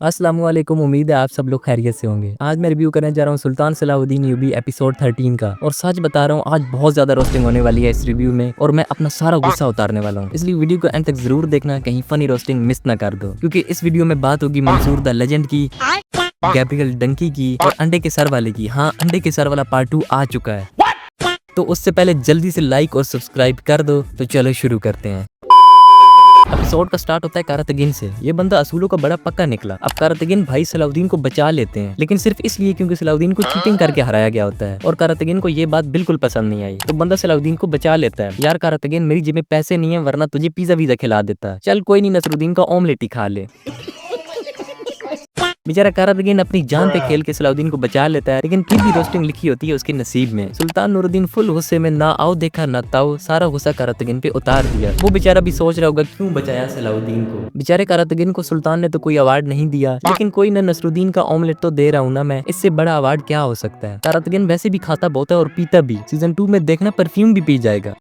अस्सलाम वालेकुम। उम्मीद है आप सब लोग खैरियत से होंगे। आज मैं रिव्यू करने जा रहा हूँ सुल्तान सलाहुद्दीन यूबी एपिसोड 13 का। और सच बता रहा हूँ, आज बहुत ज्यादा रोस्टिंग होने वाली है इस रिव्यू में और मैं अपना सारा गुस्सा उतारने वाला हूँ। इसलिए वीडियो को एंड तक जरूर देखना, कहीं फनी रोस्टिंग मिस ना कर दो, क्योंकि इस वीडियो में बात होगी मंसूर द लेजेंड की, गैब्रियल डंकी की और अंडे के सर वाले की। हाँ, अंडे के सर वाला पार्ट 2 आ चुका है, तो उससे पहले जल्दी से लाइक और सब्सक्राइब कर दो। तो चलो शुरू करते हैं। एपिसोड का स्टार्ट होता है कारतगिन से। ये बंदा असूलों का बड़ा पक्का निकला। अब कारतगिन भाई सलाहुद्दीन को बचा लेते हैं, लेकिन सिर्फ इसलिए क्योंकि सलाहुद्दीन को चीटिंग करके हराया गया होता है और कारतगिन को ये बात बिल्कुल पसंद नहीं आई। तो बंदा सलाहुद्दीन को बचा लेता है। यार कारतगिन, मेरी जेब में पैसे नहीं है, वरना तुझे पिज्जा वीजा खिला देता। चल कोई नहीं, नसरुद्दीन का ऑमलेट ही खा ले। बेचारा कारतगिन अपनी जान पे खेल के सलाहुद्दीन को बचा लेता है, लेकिन फिर भी रोस्टिंग लिखी होती है उसके नसीब में। सुल्तान नूरुद्दीन फुल गुस्से में ना आओ देखा ना ताओ, सारा गुस्सा कारतगिन पे उतार दिया। वो बेचारा भी सोच रहा होगा क्यों बचाया सलाहुद्दीन को। बेचारे कारतगिन को सुल्तान ने तो कोई अवार्ड नहीं दिया, लेकिन कोई ना, नसरुद्दीन का ऑमलेट तो दे रहा हूँ ना मैं, इससे बड़ा अवार्ड क्या हो सकता है। कारतगिन वैसे भी खाता बहुत है और पीता भी। सीजन 2 में देखना परफ्यूम भी पी जाएगा।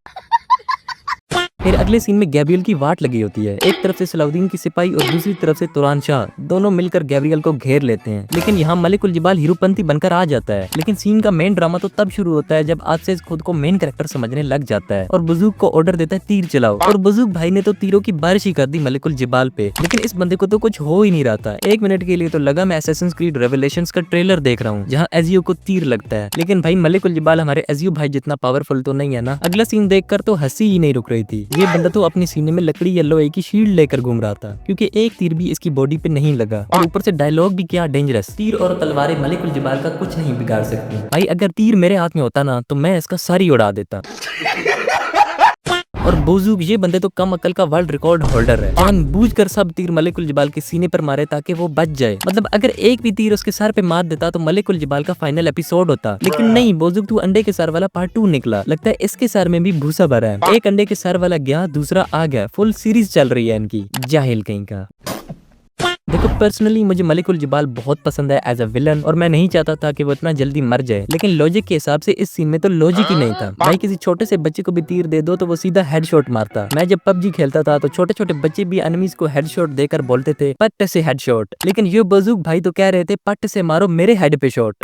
फिर अगले सीन में गैब्रियल की वाट लगी होती है। एक तरफ से सलाहुद्दीन की सिपाही और दूसरी तरफ से तुरान शाह, दोनों मिलकर गैब्रियल को घेर लेते हैं। लेकिन यहाँ मलिकुल जिबाल हीरोपंती बनकर आ जाता है। लेकिन सीन का मेन ड्रामा तो तब शुरू होता है जब आसिज खुद को मेन कैरेक्टर समझने लग जाता है और बुजुर्ग को ऑर्डर देता है तीर चलाओ। और बुजुर्ग भाई ने तो तीरों की बारिश ही कर दी मलिकुल जिबाल पे। लेकिन इस बंदे को तो कुछ हो ही नहीं रहा था। 1 मिनट के लिए तो लगा मैं असैसिन्स क्रीड रेवलेशंस का ट्रेलर देख रहा हूँ, जहाँ एजियो को तीर लगता है। लेकिन भाई मलिकुल जिबाल हमारे एजियो भाई जितना पावरफुल तो नहीं है ना। अगला सीन देखकर तो हंसी ही नहीं रुक रही थी। ये बंदा तो अपनी सीने में लकड़ी या लोहे की शील्ड लेकर घूम रहा था, क्योंकि एक तीर भी इसकी बॉडी पे नहीं लगा। और ऊपर से डायलॉग भी क्या डेंजरस, तीर और तलवारें मलिकुल जिबाल का कुछ नहीं बिगाड़ सकती। भाई अगर तीर मेरे हाथ में होता ना, तो मैं इसका सर ही उड़ा देता। और बुजुर्ग, ये बंदे तो कम अकल का वर्ल्ड रिकॉर्ड होल्डर है। जानबूझकर सब तीर मलिकुल जिबाल के सीने पर मारे ताकि वो बच जाए। मतलब अगर एक भी तीर उसके सर पे मार देता तो मलिकुल जिबाल का फाइनल एपिसोड होता। लेकिन नहीं, बुजुर्ग तू अंडे के सर वाला पार्ट 2 निकला। लगता है इसके सर में भी भूसा भरा है। एक अंडे के सर वाला गया, दूसरा आ गया। फुल सीरीज चल रही है इनकी, जाहिल कहीं का। देखो, पर्सनली मुझे मलिकुल जिबाल बहुत पसंद है एज अ विलन, और मैं नहीं चाहता था कि वो इतना जल्दी मर जाए। लेकिन लॉजिक के हिसाब से इस सीन में तो लॉजिक ही नहीं था। भाई किसी छोटे से बच्चे को भी तीर दे दो तो वो सीधा हेडशॉट मारता। मैं जब पबजी खेलता था तो छोटे छोटे बच्चे भी एनिमीज को हेडशॉट देकर बोलते थे पट्ट से हेडशॉट, लेकिन ये बुजुर्ग भाई तो कह रहे थे पट्ट से मारो मेरे हेड पे शॉट।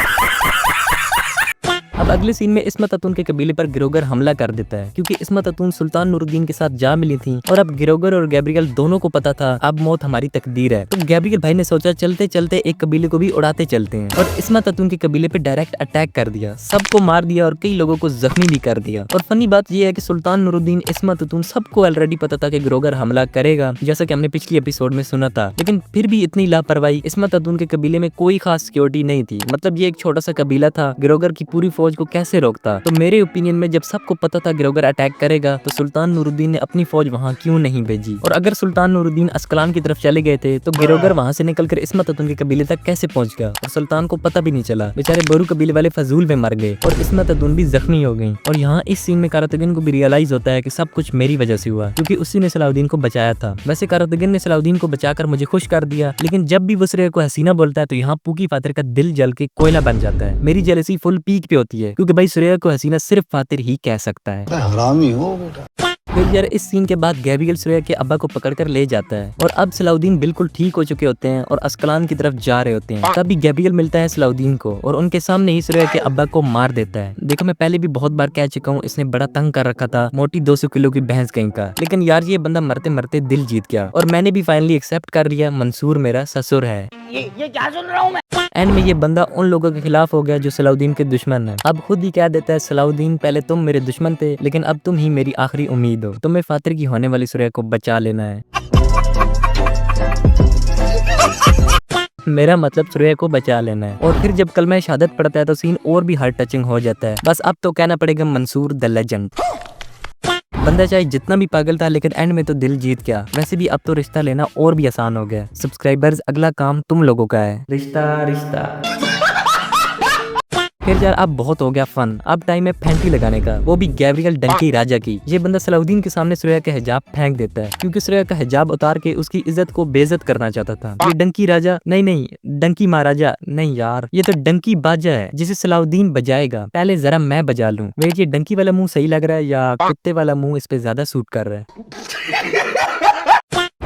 अब अगले सीन में इस्मत अतून के कबीले पर गिरोगर हमला कर देता है, क्योंकि इस्मत अतून सुल्तान नूरुद्दीन के साथ जा मिली थी और अब गिरोगर और गैब्रियल दोनों को पता था अब मौत हमारी तकदीर है। तो गैब्रियल भाई ने सोचा चलते चलते एक कबीले को भी उड़ाते चलते हैं, और इस्मत अतून के कबीले पे डायरेक्ट अटैक कर दिया। सबको मार दिया और कई लोगों को जख्मी भी कर दिया। और फनी बात यह है कि सुल्तान नूरुद्दीन, इस्मत अतून सबको ऑलरेडी पता था कि गिरोगर हमला करेगा, जैसा कि हमने पिछली एपिसोड में सुना था। लेकिन फिर भी इतनी लापरवाही। इस्मत अतून के कबीले में कोई खास सिक्योरिटी नहीं थी। मतलब ये एक छोटा सा कबीला था, गिरोगर की पूरी फौज को कैसे रोकता। तो मेरे ओपिनियन में जब सबको पता था गिरोगर अटैक करेगा, तो सुल्तान नूरुद्दीन ने अपनी फौज वहां क्यों नहीं भेजी। और अगर सुल्तान नूरुद्दीन अस्कलान की तरफ चले गए थे तो गिरोगर वहां से निकलकर इस्मत अतून के कबीले तक कैसे पहुंच गया, और सुल्तान को पता भी नहीं चला। बेचारे बोरू कबीले वाले फजूल में मर गए और इस्मत अतून भी जख्मी हो गई। और यहाँ इस सीन में कारतगिन को भी रियलाइज होता है कि सब कुछ मेरी वजह से हुआ, क्योंकि उसी ने सलाहुद्दीन को बचाया था। वैसे कारतगिन ने सलाहुद्दीन को बचाकर मुझे खुश कर दिया, लेकिन जब भी वो श्रेया को हसीना बोलता है तो यहाँ पूकी फातिर का दिल जल के कोयला बन जाता है। मेरी जेलसी फुल पीक पे होती है, क्योंकि भाई श्रेया को हसीना सिर्फ फातिर ही कह सकता है। हरामी हो बेटा। फिर यार इस सीन के बाद गैब्रियल श्रेया के अब्बा को पकड़कर ले जाता है, और अब सलाहुद्दीन बिल्कुल ठीक हो चुके होते हैं और अस्कलान की तरफ जा रहे होते हैं। तभी गैब्रियल मिलता है सलाहुद्दीन को और उनके सामने ही श्रेया के अब्बा को मार देता है। देखो, मैं पहले भी बहुत बार कह चुका हूँ, इसने बड़ा तंग कर रखा था, मोटी 200 किलो की भैंस कहीं का। लेकिन यार ये बंदा मरते मरते दिल जीत गया, और मैंने भी फाइनली एक्सेप्ट कर लिया मंसूर मेरा ससुर है। ये क्या सुन रहा हूँ मैं? एंड में ये बंदा उन लोगों के खिलाफ हो गया जो सलाहुद्दीन के दुश्मन है। अब खुद ही कह देता है सलाहुद्दीन, पहले तुम मेरे दुश्मन थे, लेकिन अब तुम ही मेरी आखिरी उम्मीद हो। तुम्हें फातिर की होने वाली श्रेया को बचा लेना है। मेरा मतलब श्रेया को बचा लेना है। और फिर जब कलमा शहादत पढ़ता है तो सीन और भी हार्ट टचिंग हो जाता है। बस अब तो कहना पड़ेगा मंसूर द लेजेंड। बंदा चाहे जितना भी पागल था, लेकिन एंड में तो दिल जीत गया। वैसे भी अब तो रिश्ता लेना और भी आसान हो गया। सब्सक्राइबर्स, अगला काम तुम लोगों का है, रिश्ता रिश्ता। फिर यार अब बहुत हो गया फन। अब टाइम है फैंटी लगाने का, वो भी गैब्रियल डंकी राजा की। ये बंदा सलाहुद्दीन के सामने श्रेया का हिजाब फेंक देता है, क्योंकि श्रेया का हिजाब उतार के उसकी इज्जत को बेइज्जत करना चाहता था। ये डंकी राजा नहीं, डंकी महाराजा नहीं यार, ये तो डंकी बाजा है जिसे सलाहुद्दीन बजाएगा। पहले जरा मैं बजा लूं। वेट, ये डंकी वाला मुंह सही लग रहा है या कुत्ते वाला मुंह इस पे ज्यादा सूट कर रहा है?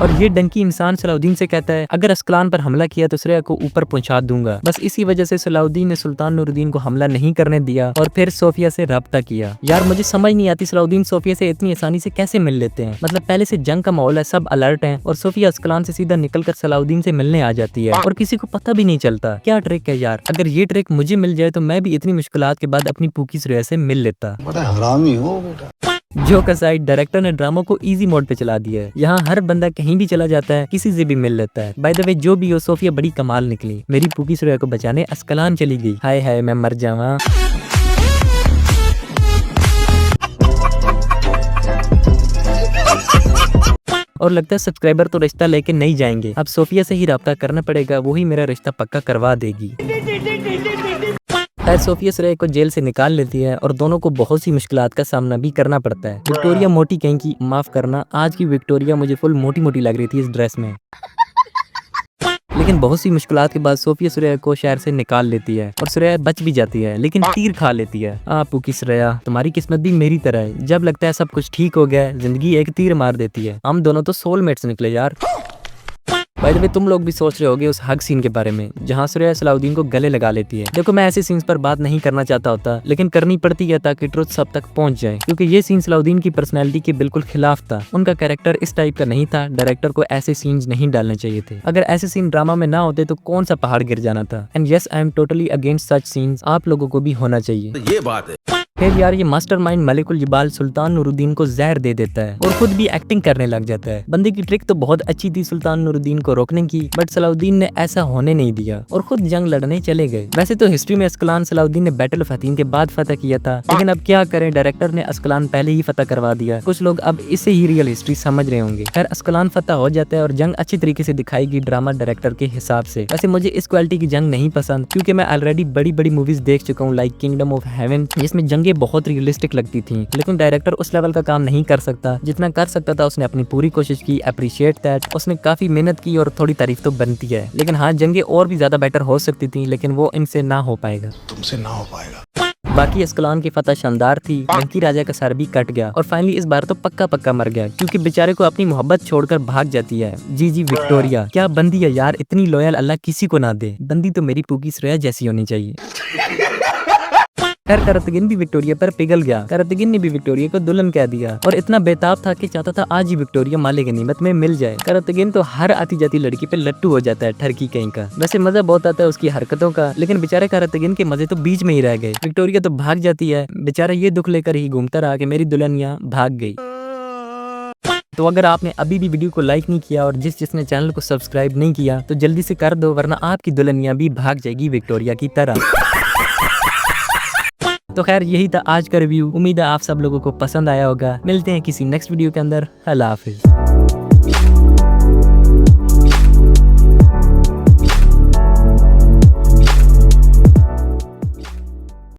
और ये डंकी इंसान सलाउद्दीन से कहता है अगर अस्कलान पर हमला किया तो श्रेया को ऊपर पहुंचा दूंगा। बस इसी वजह से सलाउद्दीन ने सुल्तान नूरुद्दीन को हमला नहीं करने दिया और फिर सोफिया से राब्ता किया। यार मुझे समझ नहीं आती सलाउद्दीन सोफिया से इतनी आसानी से कैसे मिल लेते हैं। मतलब पहले से जंग का माहौल है, सब अलर्ट हैं और सोफिया अस्कलान से सीधा निकलकर सलाउद्दीन से मिलने आ जाती है और किसी को पता भी नहीं चलता। क्या ट्रिक है यार। अगर ये ट्रिक मुझे मिल जाए तो मैं भी इतनी मुश्किलात के बाद अपनी पूकी श्रेया से मिल लेता। बड़ा हरामी हो बेटा। जोक असाइड, डायरेक्टर ने ड्रामा को इजी मोड पे चला दिया है। यहाँ हर बंदा कहीं भी चला जाता है, किसी से भी मिल लेता है। बाय द वे जो भी हो, सोफिया बड़ी कमाल निकली। मेरी पूकी श्रेया को बचाने अस्कलान चली गई। हाय हाय मैं मर जावा। और लगता है सब्सक्राइबर तो रिश्ता लेके नहीं जाएंगे, अब सोफिया से ही राब्ता करना पड़ेगा, वही मेरा रिश्ता पक्का करवा देगी। सोफिया श्रेया को जेल से निकाल लेती है और दोनों को बहुत सी मुश्किलात का सामना भी करना पड़ता है। विक्टोरिया मोटी कहीं की, माफ करना आज की विक्टोरिया मुझे फुल मोटी मोटी लग रही थी इस ड्रेस में। लेकिन बहुत सी मुश्किलात के बाद सोफिया श्रेया को शहर से निकाल लेती है और श्रेया बच भी जाती है, लेकिन तीर खा लेती है। पूकी श्रेया तुम्हारी किस्मत भी मेरी तरह है, जब लगता है सब कुछ ठीक हो गया जिंदगी एक तीर मार देती है। हम दोनों तो सोलमेट्स निकले यार। बाय द वे तुम लोग भी सोच रहे होगे उस हग सीन के बारे में जहाँ श्रेया सलाउद्दीन को गले लगा लेती है। देखो मैं ऐसे सीन्स पर बात नहीं करना चाहता होता, लेकिन करनी पड़ती है ताकि ट्रुथ सब तक पहुंच जाए, क्योंकि ये सीन सलाउद्दीन की पर्सनैलिटी के बिल्कुल खिलाफ था। उनका कैरेक्टर इस टाइप का नहीं था, डायरेक्टर को ऐसे सीन्स नहीं डालने चाहिए थे। अगर ऐसे सीन ड्रामा में ना होते तो कौन सा पहाड़ गिर जाना था। And yes I am totally against such scenes, आप लोगों को भी होना चाहिए। ये बात है। फिर यार ये मास्टरमाइंड मलिकुल जिबाल सुल्तान नूरुद्दीन को जहर दे देता है और खुद भी एक्टिंग करने लग जाता है। बंदे की ट्रिक तो बहुत अच्छी थी सुल्तान नूरुद्दीन को रोकने की, बट सलाउद्दीन ने ऐसा होने नहीं दिया और खुद जंग लड़ने चले गए। वैसे तो हिस्ट्री में अस्कलान सलाउद्दीन ने बैटल ऑफ हतीन के बाद फतह किया था, लेकिन अब क्या करें, डायरेक्टर ने अस्कलान पहले ही फतह करवा दिया। कुछ लोग अब इसे ही रियल हिस्ट्री समझ रहे होंगे। खैर अस्कलान फतह हो जाता है और जंग अच्छी तरीके से दिखाएगी ड्रामा डायरेक्टर के हिसाब से। वैसे मुझे इस क्वालिटी की जंग नहीं पसंद, क्योंकि मैं ऑलरेडी बड़ी बड़ी मूवीज देख चुका हूँ लाइक किंगडम ऑफ हेवन, जिसमें जंगे बहुत रियलिस्टिक लगती थी। लेकिन डायरेक्टर उस लेवल का काम नहीं कर सकता, जितना कर सकता था उसने अपनी पूरी कोशिश की। अप्रिशिएट दैट, उसने काफी मेहनत की और थोड़ी तारीफ तो बनती है। लेकिन हाँ जंगे और भी ज्यादा बेटर हो सकती थी, लेकिन वो इनसे ना हो पाएगा, तुमसे ना हो पाएगा। बाकी अस्कलान की फतह शानदार थी। डंकी राजा का सर भी कट गया और फाइनली इस बार तो पक्का मर गया, क्योंकि बेचारे को अपनी मोहब्बत छोड़कर भाग जाती है। जी विक्टोरिया क्या बंदी है यार, इतनी लॉयल अल्लाह किसी को ना दे। बंदी तो मेरी पूकी श्रेया जैसी होनी चाहिए। खैर करतगिन भी विक्टोरिया पर पिघल गया। करतगिन ने भी विक्टोरिया को दुल्हन कह दिया और इतना बेताब था कि चाहता था आज ही विक्टोरिया माले गनीमत में मिल जाए। करतगिन तो हर आती जाती लड़की पे लट्टू हो जाता है, ठरकी कहीं का। वैसे मजा बहुत आता है उसकी हरकतों का, लेकिन बेचारे करतगिन के मजे तो बीच में ही रह गए। विक्टोरिया तो भाग जाती है, बेचारा ये दुख लेकर ही घूमता रहा कि मेरी दुल्हनिया भाग गई। तो अगर आपने अभी भी वीडियो को लाइक नहीं किया और जिसने चैनल को सब्सक्राइब नहीं किया तो जल्दी से कर दो, वरना आपकी दुल्हनिया भी भाग जाएगी विक्टोरिया की तरह। तो खैर यही था आज का रिव्यू। उम्मीद है आप सब लोगों को पसंद आया होगा। मिलते हैं किसी नेक्स्ट वीडियो के अंदर। अल्लाह हाफिज।